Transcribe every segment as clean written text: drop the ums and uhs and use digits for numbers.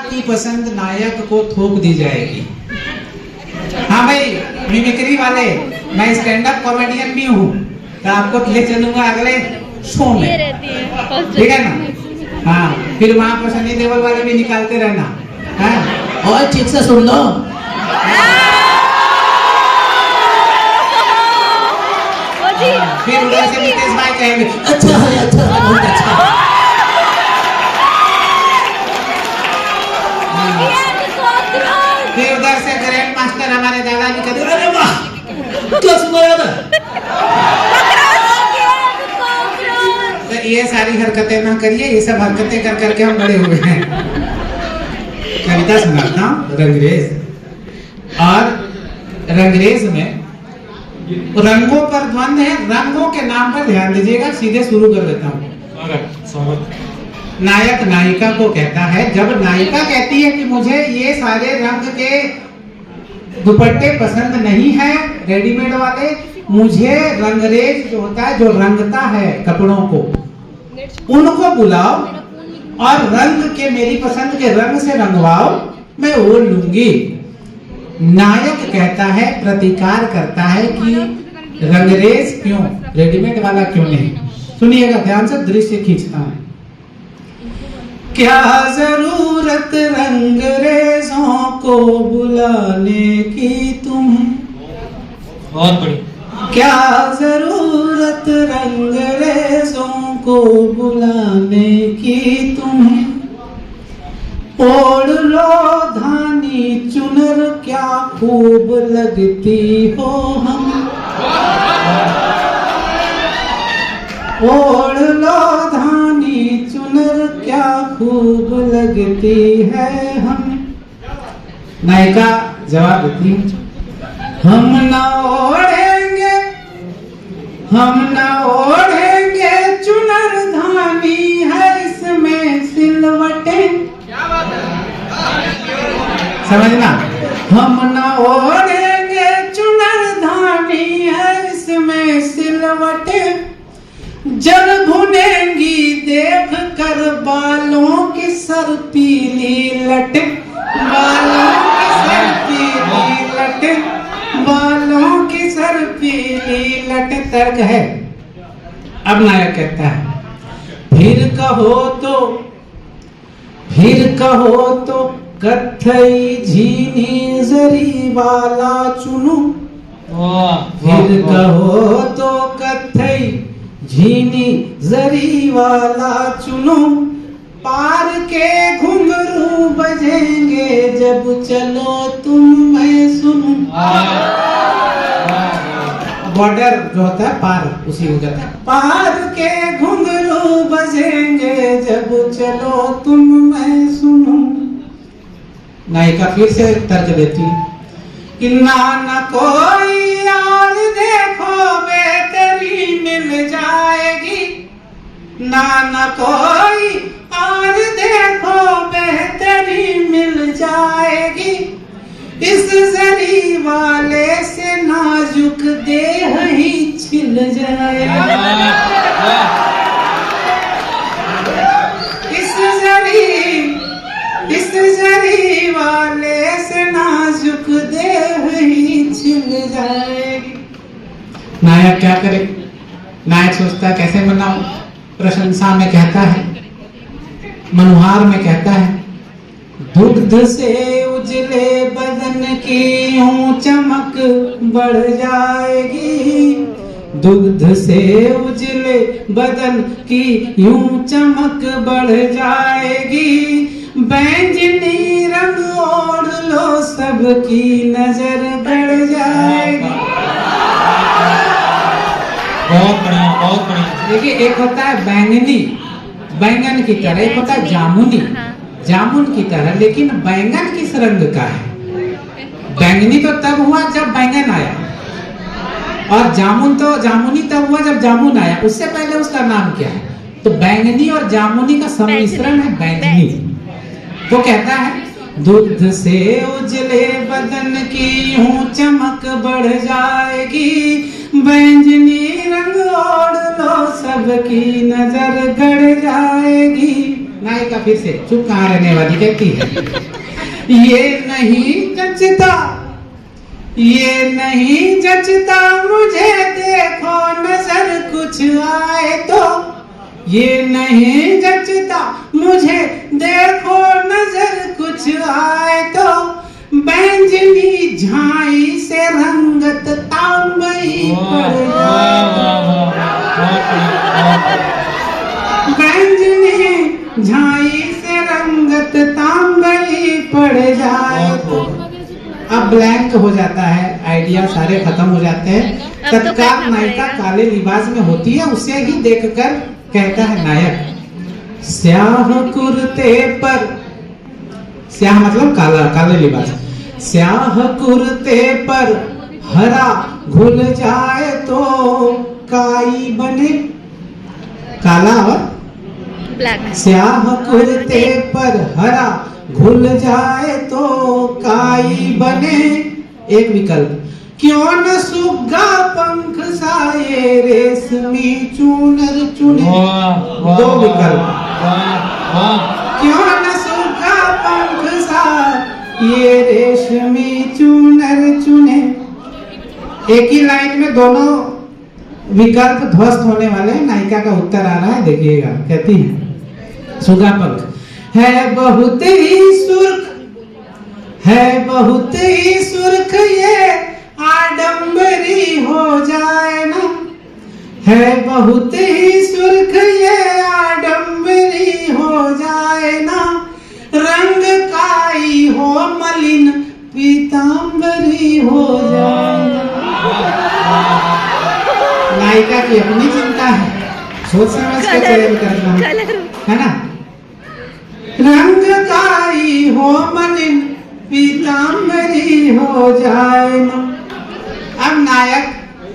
की पसंद नायक को थोप दी जाएगी। हाँ भाई, मिमिक्री वाले, मैं स्टैंड अप कॉमेडियन भी हूँ, तो आपको ले चलूंगा अगले शो में, ठीक है ना। हाँ, फिर वहां पर सनी देओल वाले भी निकालते रहना। हाँ, और ठीक से सुन लो। फिर उधर से नितेश भाई कहेंगे अच्छा है, बहुत अच्छा। फिर उधर से ग्रैंड मास्टर हमारे दादाजी कहते अरे वाह क्या सुनाया था। तो ये सारी हरकतें ना करिए, ये सब हरकतें कर करके हम बड़े हुए हैं। कविता सुनाता हूँ रंगरेज। और रंगरेज में रंगों पर द्वंद है, रंगों के नाम पर ध्यान दीजिएगा। सीधे शुरू कर देता हूँ। नायक नायिका को कहता है, जब नायिका कहती है कि मुझे ये सारे रंग के दुपट्टे पसंद नहीं है रेडीमेड वाले, मुझे रंगरेज जो होता है, जो रंगता है कपड़ों को, उनको बुलाओ और रंग के मेरी पसंद के रंग से रंगवाओ, मैं वो लूंगी। नायक कहता है, प्रतिकार करता है कि रंगरेज क्यों, रेडीमेड वाला क्यों नहीं। सुनिएगा ध्यान से, दृश्य खींचता हूं। क्या जरूरत रंगरेजों को बुलाने की तुम्हें, बहुत बड़ी। क्या जरूरत रंगरेजों को बुलाने की तुम्हें, ओढ़ लो धानी चुनर क्या खूब लगती हो हम, ओढ़ लो धानी चुनर क्या खूब लगती है हम। नायिका जवाब देती है, हम न ओढ़ेंगे, हम न ओढ़ेंगे चुनर धानी है इसमें सिलवटें। समझना, हम न ओढ़ेंगे चुनर धानी है इसमें सिलवटें, जल भुनेंगी देख कर बालों की सर पीली लट, बालों की सर पीली लट, बालों की सर पीली लट। तर्क है। अब नायक कहता है, फिर कहो तो, फिर कहो तो कत्थई झीनी जरी वाला चुनूं, फिर कहो तो कत्थई झीनी जरी वाला चुनूं, पार के घुंघरू बजेंगे जब चलो तुम मैं सुनूं। बॉर्डर जो होता है पार, उसी हो जाता है, पार के घुंघरू बजेंगे जब चलो तुम मैं सुनूं। नायिका फिर से तर्क देती है कि ना न कोई और देखो बेहतरी मिल जाएगी, ना न कोई और देखो बेहतरी मिल जाएगी, इस जरी वाले से नाजुक देह ही छिल जाएगा, इस जरी वाले से नाजुक देह ही छिल जाएगी। नायक क्या करे? नायक सोचता है कैसे मनाऊं। प्रशंसा में कहता है, मनुहार में कहता है, दुग्ध से उजले बदन की यूं चमक बढ़ जाएगी, दुग्ध से उजले बदन की यूं चमक बढ़ जाएगी, बैंगनी रंग ओढ़ लो सबकी नजर गड़ जाएगी। बहुत बढ़िया, बहुत बढ़िया। देखिए, एक होता है बैंगनी, बैंगन की तरह, एक होता है जामुनी, जामुन की तरह। लेकिन बैंगन किस रंग का है? बैंगनी तो तब हुआ जब बैंगन आया, और जामुन तो जामुनी तब हुआ जब जामुन आया। उससे पहले उसका नाम क्या है? तो बैंगनी और जामुनी का सम्मिश्रण है बैंगनी। वो कहता है, दूध से उजले बदन की यूं चमक बढ़ जाएगी, बैंगनी रंग ओढ़ लो सबकी नजर गड़ जाएगी। नायिका फिर से चुप कहाँ रहने वाली कहती है ये नहीं जचता, ये नहीं जचता मुझे, देखो नजर कुछ आए तो, ये नहीं जचता मुझे, देखो नजर कुछ आए तो, बैंजनी झाई से रंगत तांबई पड़ जाए, बैंजनी झाई से रंगत तांबई पड़ जाए तो। अब ब्लैंक हो जाता है, आइडिया सारे खत्म हो जाते हैं। तत्काल नायिका काले लिबास में होती है, उसे ही देखकर कहता है नायक स्याह कुर्ते पर, स्याह मतलब काला, काले लिबास, स्याह कुर्ते पर हरा घुल जाए तो काई बने, काला और ब्लैक, स्याह कुर्ते पर हरा घुल जाए तो काई बने। एक विकल्प, क्यों न सुग्गा पंख साये रेशमी चूनर चुने। दो विकल्प, क्यों न सुग्गा पंख साये रेशमी चूनर चुने। एक ही लाइन में दोनों विकल्प ध्वस्त होने वाले हैं। नायिका का उत्तर आ रहा है, देखिएगा। कहती है सुगा पंख है बहुत ही सुर्ख, है बहुत ही सुर्ख, ये आडंबरी हो जाए ना, है बहुत ही सुर्ख, ये आडंबरी हो जाए ना, रंग काई हो मलिन पीतांबरी हो जाए ना। नायिका की अपनी चिंता है, सोच समझ के चयन करना है ना। रंग काई हो मलिन पीतांबरी हो जाए ना। अब नायक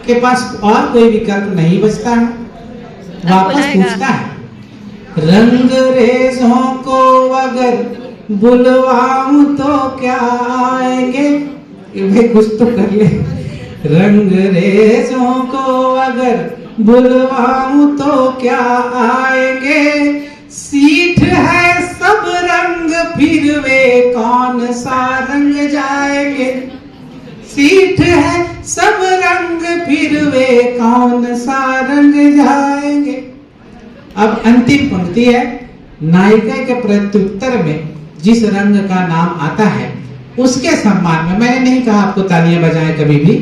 के पास और कोई विकल्प नहीं बचता है, वापस पूछता है रंग रेजों को अगर बुलवाऊं तो क्या आएंगे। भाई कुछ तो कर ले। रंग रेजों को अगर बुलवाऊं तो क्या आएंगे, सीठ है सब रंग फिर वे कौन सा रंग जाएंगे, सीठ है सब रंग फिर वे कौन सा रंग जाएंगे। अब अंतिम पंक्ति है, नायिका के प्रत्युत्तर में जिस रंग का नाम आता है उसके सम्मान में, मैंने नहीं कहा आपको तालियां बजाएं कभी भी,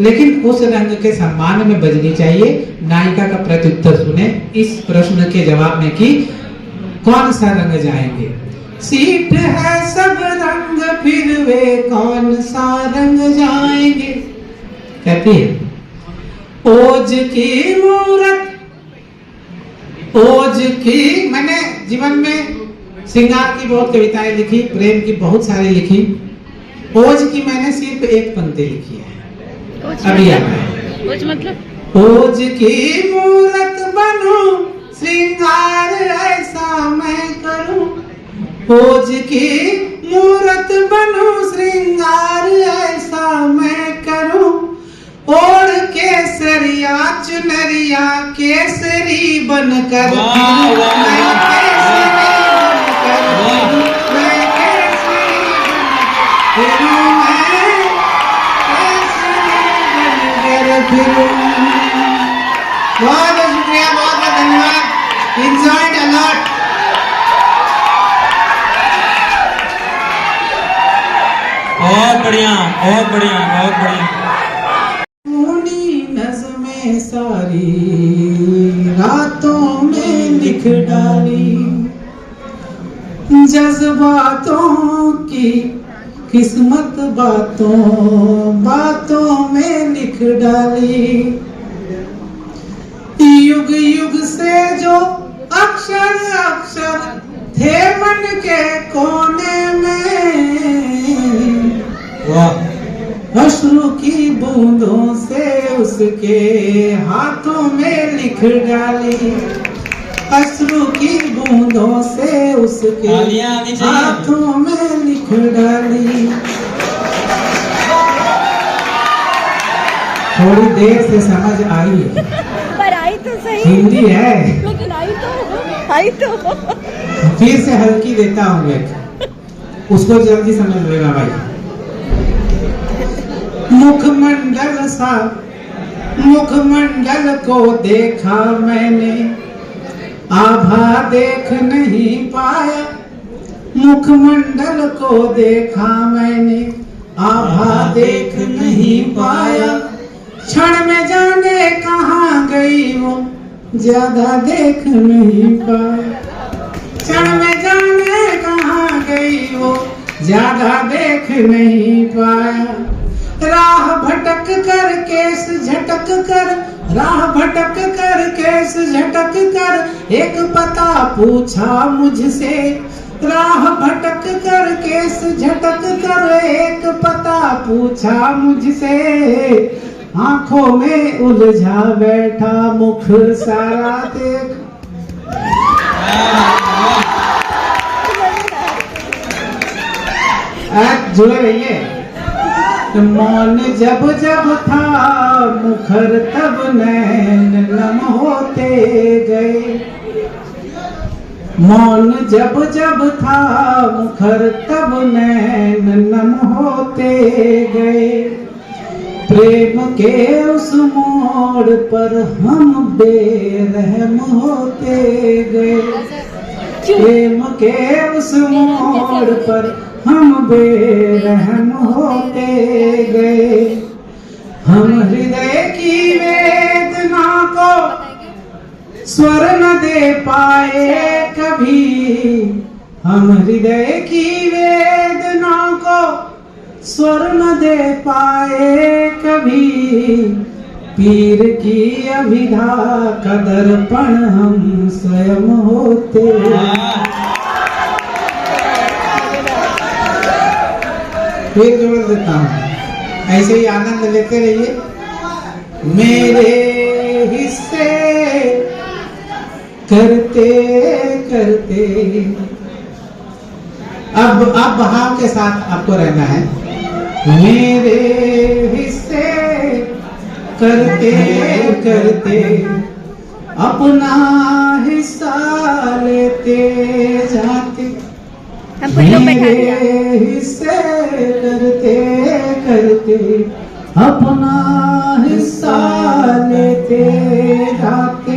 लेकिन उस रंग के सम्मान में बजनी चाहिए। नायिका का प्रत्युत्तर सुने इस प्रश्न के जवाब में कि कौन सा रंग जाएंगे। सीट है सब रंग फिर वे कौन सा रंग जाएंगे। कहती है ओज की मूरत, ओज की, मैंने जीवन में श्रृंगार की बहुत कविताएं लिखी, प्रेम की बहुत सारी लिखी, ओज की मैंने सिर्फ एक पंक्ति लिखी है, अभी आता है। ओज मतलब ओज की मूरत बनूं, श्रृंगार ऐसा मैं करूं, ओज की मूरत बनूं, श्रृंगार ऐसा मैं करूं, ओढ़ केसरिया चुनरिया केसरी बनकर मैं केसरी बनकर मैं केसरी बनकर बहुत शुक्रिया, बहुत धन्यवाद, enjoyed a lot। बहुत बढ़िया, बहुत बढ़िया, बहुत बढ़िया। मुनी नज़्में सारी रातों में लिख डाली, जज्बातों की किस्मत बातों बातों में लिख डाली, युग युग से जो अक्षर अक्षर थे मन के कोने में, वाह, अश्रु की बूंदों से उसके हाथों में लिख डाली, अश्रु की बूंदों से उसके तालियां आनी चाहिए। हाथों में लिख डाली। थोड़ी देर से समझ आई, पर आई तो सही, हिंदी है। लेकिन आई तो फिर से हल्की देता हूँ एक, उसको जल्दी समझ लेगा भाई। मुखमंडल सा मुखमंडल को देखा मैंने, आभा देख नहीं पाया। मुखमंडल को देखा मैंने, आभा देख नहीं पाया। क्षण में जाने कहाँ गई वो, ज्यादा देख नहीं पाया। क्षण में जाने कहाँ गई वो, ज्यादा देख नहीं पाया। राह भटक कर केस झटक कर, राह भटक कर केस झटक कर, एक पता पूछा मुझसे। राह भटक कर केस झटक कर, एक पता पूछा मुझसे। आंखों में उलझा बैठा, मुख सारा देख। आज जुड़े रहिए। मौन जब जब था मुखर, तब नैन नम होते गए। मौन जब जब था मुखर, तब नैन नम होते गए। प्रेम के उस मोड़ पर हम बेरहम होते गए। प्रेम के उस मोड़ पर हम बेरहम होते गए। हम हृदय की वेदना को स्वर न दे पाए कभी। हम हृदय की वेदना को स्वर न दे पाए कभी। पीर की अभिधा का दर्पण हम स्वयं होते। फिर जोड़ देता हूँ, ऐसे ही आनंद लेते रहिए। मेरे हिस्से करते करते, अब भाव के साथ आपको रहना है। मेरे हिस्से करते करते, अपना हिस्सा लेते जाते। मेरे हिस्से करते करते, अपना हिस्सा लेते जाते।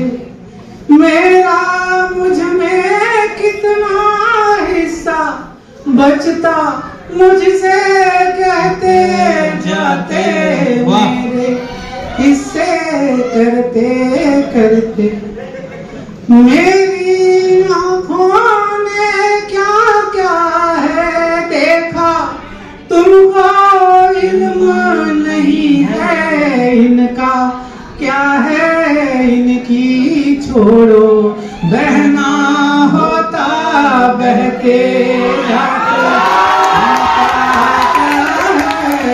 मेरा मुझ में कितना हिस्सा बचता, मुझसे कहते जाते। मेरे हिस्से करते करते, मेरी आँखों ने क्या क्या है देखा, तुमको इल्म नहीं है इनका। क्या है इनकी छोड़ो, बहना होता बहते जाते।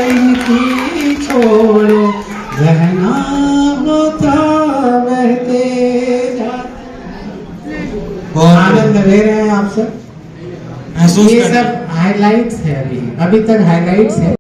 इनकी छोड़ो, बहना होता बहते जाते। आनंद ले रहे हैं आप सब। महसूस ये करते हैं। सब हाइलाइट्स है, अभी तक हाइलाइट्स है।